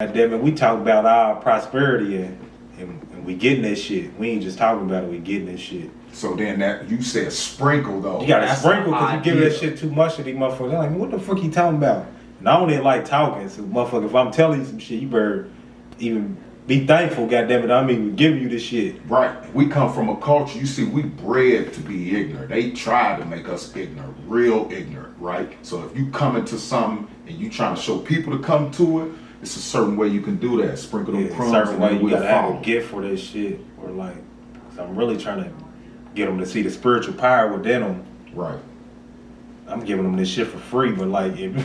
Damn it, we talk about our prosperity and we getting this shit. We ain't just talking about it, we getting this shit. So then that you said sprinkle though. You gotta sprinkle because you give that shit too much to these motherfuckers. They're like, what the fuck you talking about? And I don't even like talking, so motherfucker, if I'm telling you some shit, you better even be thankful, goddammit, I'm even giving you this shit. Right. We come from a culture, you see, we bred to be ignorant. They try to make us ignorant, real ignorant, right? So if you come into something and you trying to show people to come to it, it's a certain way you can do that. Sprinkle them crumbs. A certain way you gotta follow. have a gift for this shit. Or like, cause I'm really trying to get them to see the spiritual power within them. Right. I'm giving them this shit for free, but like, if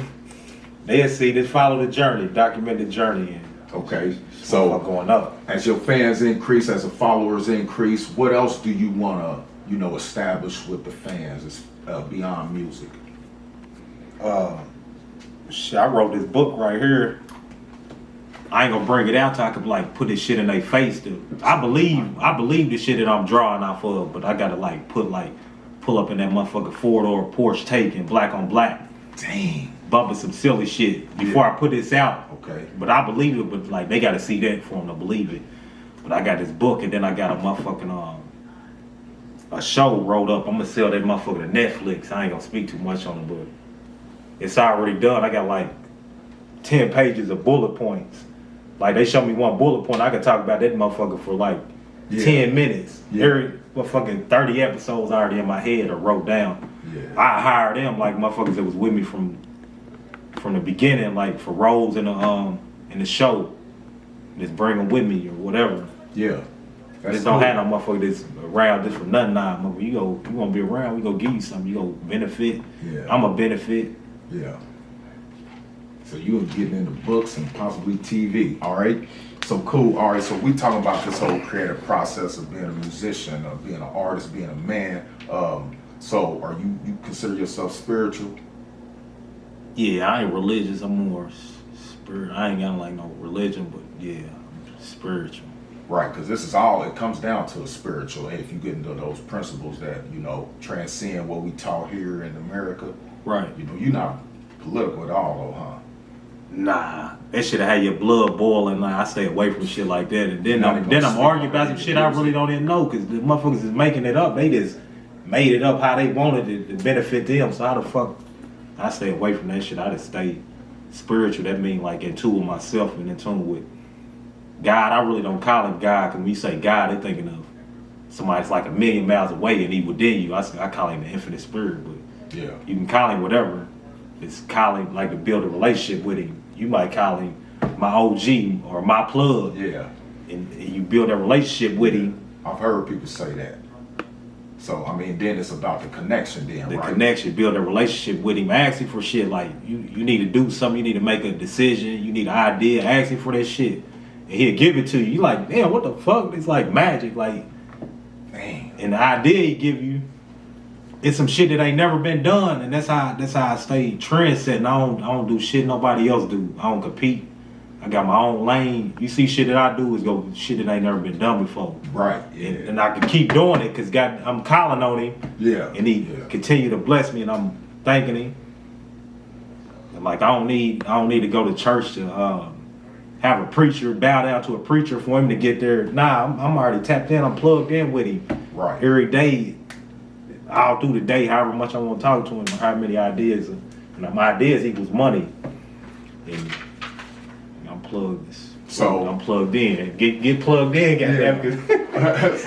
they'll see this, follow the journey, document the journey. And okay. So going up. As your fans increase, as the followers increase, what else do you want to, establish with the fans beyond music? Shit, I wrote this book right here. I ain't gonna bring it out till I can like put this shit in their face, dude. I believe the shit that I'm drawing off of, but I gotta pull up in that motherfucking four-door Porsche taking black on black. Dang. Bumping some silly shit before I put this out. Okay. But I believe it, but like they gotta see that for them to believe it. But I got this book and then I got a motherfucking a show rolled up. I'm gonna sell that motherfucker to Netflix. I ain't gonna speak too much on it, but it's already done. I got like 10 pages of bullet points. Like they show me one bullet point, I could talk about that motherfucker for like 10 minutes. Yeah. Every motherfucking 30 episodes already in my head or wrote down. Yeah. I hired them like motherfuckers that was with me from the beginning, like for roles in the show. Just bring them with me or whatever. Yeah. Just don't have no motherfucker that's around just for nothing. Nah, motherfucker, you gonna be around, we gonna give you something, you gonna benefit. Yeah. I'm a benefit. Yeah. So you were getting into books and possibly TV, all right? So cool, all right, so we talking about this whole creative process of being a musician, of being an artist, being a man. So are you consider yourself spiritual? Yeah, I ain't religious, I'm more spirit. I ain't got like no religion, but yeah, I'm spiritual. Right, because this is all, it comes down to a spiritual. And if you get into those principles that, transcend what we taught here in America. Right. You're not political at all, though, huh? Nah, that shit had your blood boiling. Like I stay away from shit like that. And then I'm arguing about some shit I really don't even know because the motherfuckers is making it up. They just made it up how they wanted it to benefit them. So how the fuck I stay away from that shit? I just stay spiritual. That means like in tune with myself and in tune with God. I really don't call him God because when you say God, they're thinking of somebody that's like a million miles away and he within you. I call him the infinite spirit, but yeah, you can call him whatever. It's call him like to build a relationship with him. You might call him my OG or my plug. Yeah. And you build a relationship with him. I've heard people say that. So, then it's about the connection then, the right? The connection, build a relationship with him. Ask him for shit like, you need to do something, you need to make a decision, you need an idea, ask him for that shit. And he'll give it to you. You like, damn, what the fuck? It's like magic, like, dang. And the idea he give you, it's some shit that ain't never been done, and that's how I stay trendsetting. I don't do shit nobody else do. I don't compete. I got my own lane. You see shit that I do is go shit that ain't never been done before. Right. Yeah. And I can keep doing it because I'm calling on him. Yeah. And he continue to bless me, and I'm thanking him. And like I don't need to go to church to have a preacher bow down to a preacher for him to get there. Nah, I'm already tapped in. I'm plugged in with him. Right. Every day. All through the day, however much I want to talk to him, how many ideas, and my ideas equals money, and I'm plugged. So I'm plugged in. Get plugged in, goddamn. Yeah.